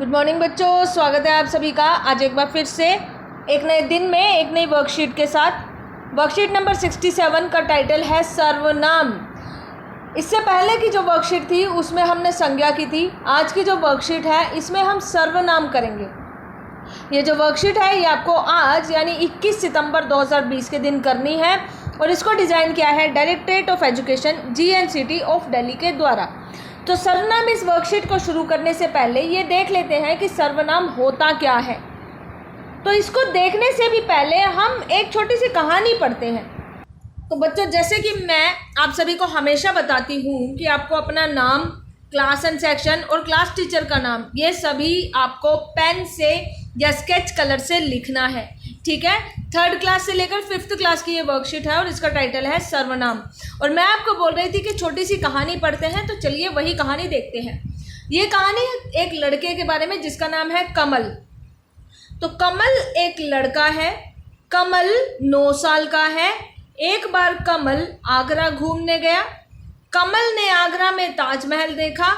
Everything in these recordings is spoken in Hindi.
गुड मॉर्निंग बच्चों, स्वागत है आप सभी का आज एक बार फिर से एक नए दिन में एक नई वर्कशीट के साथ। वर्कशीट नंबर 67 का टाइटल है सर्वनाम। इससे पहले की जो वर्कशीट थी उसमें हमने संज्ञा की थी। आज की जो वर्कशीट है इसमें हम सर्वनाम करेंगे। ये जो वर्कशीट है ये आपको आज यानी 21 सितंबर 2020 के दिन करनी है और इसको डिज़ाइन किया है directorate of education GNCT of Delhi के द्वारा। तो सर्वनाम इस वर्कशीट को शुरू करने से पहले ये देख लेते हैं कि सर्वनाम होता क्या है। तो इसको देखने से भी पहले हम एक छोटी सी कहानी पढ़ते हैं। तो बच्चों, जैसे कि मैं आप सभी को हमेशा बताती हूँ कि आपको अपना नाम, क्लास एंड सेक्शन और क्लास टीचर का नाम ये सभी आपको पेन से या स्केच कलर से लिखना है, ठीक है। 3rd क्लास से लेकर 5th क्लास की ये वर्कशीट है और इसका टाइटल है सर्वनाम। और मैं आपको बोल रही थी कि छोटी सी कहानी पढ़ते हैं, तो चलिए वही कहानी देखते हैं। ये कहानी एक लड़के के बारे में जिसका नाम है कमल। तो कमल एक लड़का है। कमल 9 साल का है। एक बार कमल आगरा घूमने गया। कमल ने आगरा में ताजमहल देखा।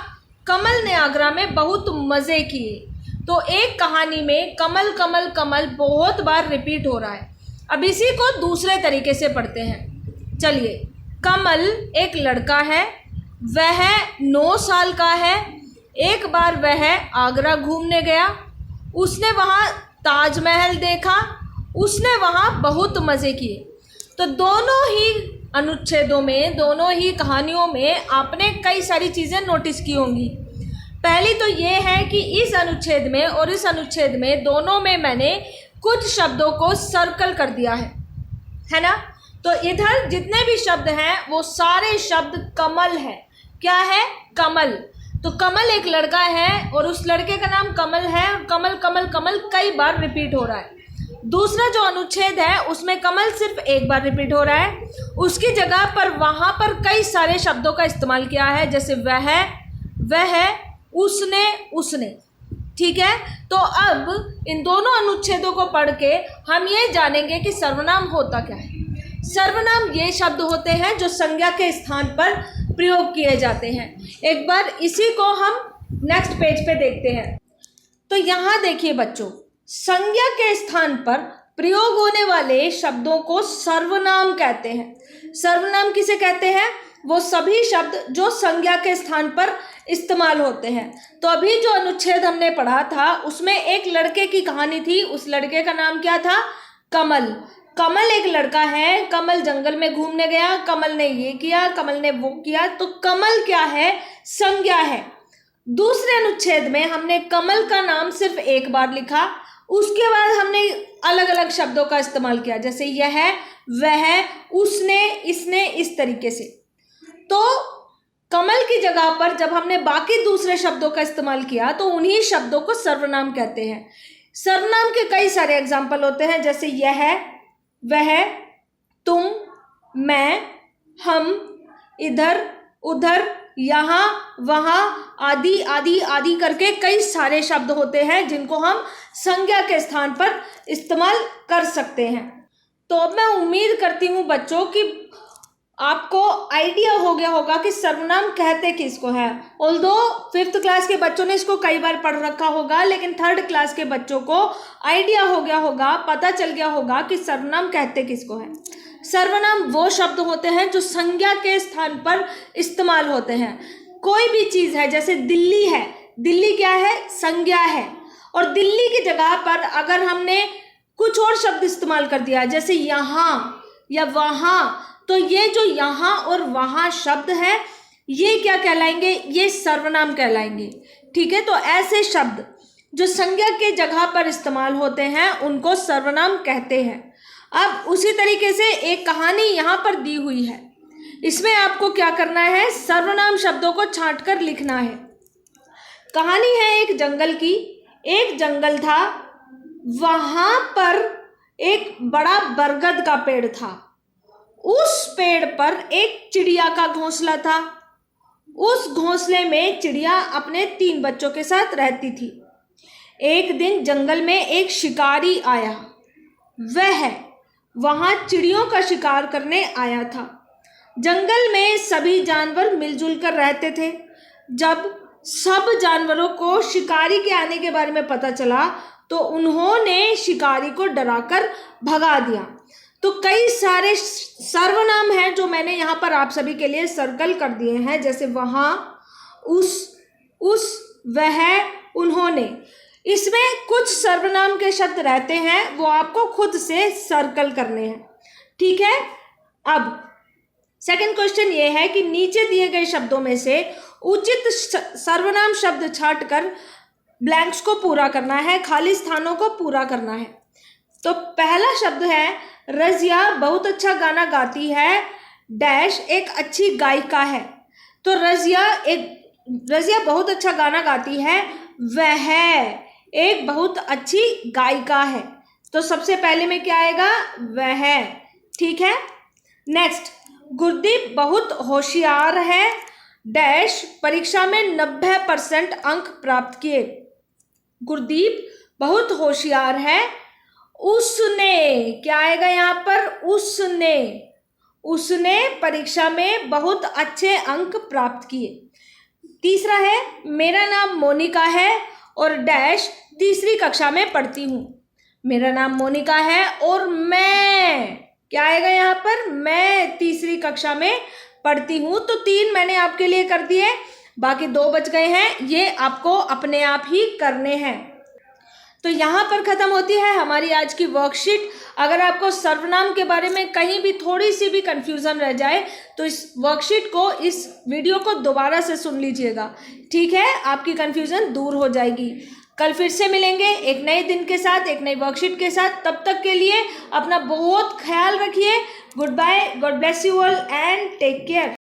कमल ने आगरा में बहुत मज़े किए। तो एक कहानी में कमल कमल कमल बहुत बार रिपीट हो रहा है। अब इसी को दूसरे तरीके से पढ़ते हैं। चलिए, कमल एक लड़का है, वह 9 साल का है। एक बार वह आगरा घूमने गया। उसने वहाँ ताजमहल देखा। उसने वहाँ बहुत मज़े किए। तो दोनों ही अनुच्छेदों में, दोनों ही कहानियों में आपने कई सारी चीज़ें नोटिस की होंगी। पहली तो ये है कि इस अनुच्छेद में और इस अनुच्छेद में दोनों में मैंने कुछ शब्दों को सर्कल कर दिया है ना। तो इधर जितने भी शब्द हैं वो सारे शब्द कमल है। क्या है? कमल। तो कमल एक लड़का है और उस लड़के का नाम कमल है और कमल कमल कमल कई बार रिपीट हो रहा है। दूसरा जो अनुच्छेद है उसमें कमल सिर्फ एक बार रिपीट हो रहा है। उसकी जगह पर वहाँ पर कई सारे शब्दों का इस्तेमाल किया है, जैसे वह, उसने, उसने, ठीक है। तो अब इन दोनों अनुच्छेदों को पढ़ के हम ये जानेंगे कि सर्वनाम होता क्या है। सर्वनाम ये शब्द होते हैं जो संज्ञा के स्थान पर प्रयोग किए जाते हैं। एक बार इसी को हम नेक्स्ट पेज पे देखते हैं। तो यहाँ देखिए बच्चों, संज्ञा के स्थान पर प्रयोग होने वाले शब्दों को सर्वनाम कहते हैं। सर्वनाम किसे कहते हैं? वो सभी शब्द जो संज्ञा के स्थान पर इस्तेमाल होते हैं। तो अभी जो अनुच्छेद हमने पढ़ा था उसमें एक लड़के की कहानी थी। उस लड़के का नाम क्या था? कमल। कमल एक लड़का है। कमल जंगल में घूमने गया। कमल ने ये किया, कमल ने वो किया। तो कमल क्या है? संज्ञा है। दूसरे अनुच्छेद में हमने कमल का नाम सिर्फ एक बार लिखा। उसके बाद हमने अलग अलग शब्दों का इस्तेमाल किया, जैसे यह, वह, उसने, इसने, इस तरीके से। तो कमल की जगह पर जब हमने बाकी दूसरे शब्दों का इस्तेमाल किया तो उन्हीं शब्दों को सर्वनाम कहते हैं। सर्वनाम के कई सारे एग्जाम्पल होते हैं, जैसे यह, वह, तुम, मैं, हम, इधर, उधर, यहाँ, वहाँ, आदि आदि आदि करके कई सारे शब्द होते हैं जिनको हम संज्ञा के स्थान पर इस्तेमाल कर सकते हैं। तो अब मैं उम्मीद करती हूँ बच्चों कि आपको आइडिया हो गया होगा कि सर्वनाम कहते किसको है। ऑल्दो 5th क्लास के बच्चों ने इसको कई बार पढ़ रखा होगा, लेकिन 3rd क्लास के बच्चों को आइडिया हो गया होगा, पता चल गया होगा कि सर्वनाम कहते किसको है। सर्वनाम वो शब्द होते हैं जो संज्ञा के स्थान पर इस्तेमाल होते हैं। कोई भी चीज़ है, जैसे दिल्ली है। दिल्ली क्या है? संज्ञा है। और दिल्ली की जगह पर अगर हमने कुछ और शब्द इस्तेमाल कर दिया, जैसे यहाँ या वहाँ, तो ये जो यहाँ और वहाँ शब्द है ये क्या कहलाएंगे? ये सर्वनाम कहलाएंगे, ठीक है। तो ऐसे शब्द जो संज्ञा के जगह पर इस्तेमाल होते हैं उनको सर्वनाम कहते हैं। अब उसी तरीके से एक कहानी यहाँ पर दी हुई है। इसमें आपको क्या करना है? सर्वनाम शब्दों को छांट कर लिखना है। कहानी है एक जंगल की। एक जंगल था, वहाँ पर एक बड़ा बरगद का पेड़ था। उस पेड़ पर एक चिड़िया का घोंसला था। उस घोंसले में चिड़िया अपने 3 बच्चों के साथ रहती थी। एक दिन जंगल में एक शिकारी आया। वह वहाँ चिड़ियों का शिकार करने आया था। जंगल में सभी जानवर मिलजुल कर रहते थे। जब सब जानवरों को शिकारी के आने के बारे में पता चला तो उन्होंने शिकारी को डराकर भगा दिया। तो कई सारे सर्वनाम हैं जो मैंने यहाँ पर आप सभी के लिए सर्कल कर दिए हैं, जैसे वहाँ, उस, वह, उन्होंने। इसमें कुछ सर्वनाम के शब्द रहते हैं, वो आपको खुद से सर्कल करने हैं, ठीक है। अब सेकंड क्वेश्चन ये है कि नीचे दिए गए शब्दों में से उचित सर्वनाम शब्द छांटकर ब्लैंक्स को पूरा करना है, खाली स्थानों को पूरा करना है। तो पहला शब्द है रज़िया बहुत अच्छा गाना गाती है, डैश एक अच्छी गायिका है। तो रज़िया बहुत अच्छा गाना गाती है, वह एक बहुत अच्छी गायिका है। तो सबसे पहले में क्या आएगा, वह, ठीक है। नेक्स्ट, गुरदीप बहुत होशियार है, डैश परीक्षा में 90% अंक प्राप्त किए। गुरदीप बहुत होशियार है, उसने, क्या आएगा यहाँ पर, उसने परीक्षा में बहुत अच्छे अंक प्राप्त किए। तीसरा है मेरा नाम मोनिका है और डैश तीसरी कक्षा में पढ़ती हूँ। मेरा नाम मोनिका है और मैं, क्या आएगा यहाँ पर, मैं तीसरी कक्षा में पढ़ती हूँ। तो 3 मैंने आपके लिए कर दिए, बाकी 2 बच गए हैं, ये आपको अपने आप ही करने हैं। तो यहाँ पर ख़त्म होती है हमारी आज की वर्कशीट। अगर आपको सर्वनाम के बारे में कहीं भी थोड़ी सी भी कन्फ्यूज़न रह जाए तो इस वर्कशीट को, इस वीडियो को दोबारा से सुन लीजिएगा, ठीक है, आपकी कन्फ्यूज़न दूर हो जाएगी। कल फिर से मिलेंगे एक नए दिन के साथ, एक नई वर्कशीट के साथ। तब तक के लिए अपना बहुत ख्याल रखिए। Goodbye, God bless you all and take care.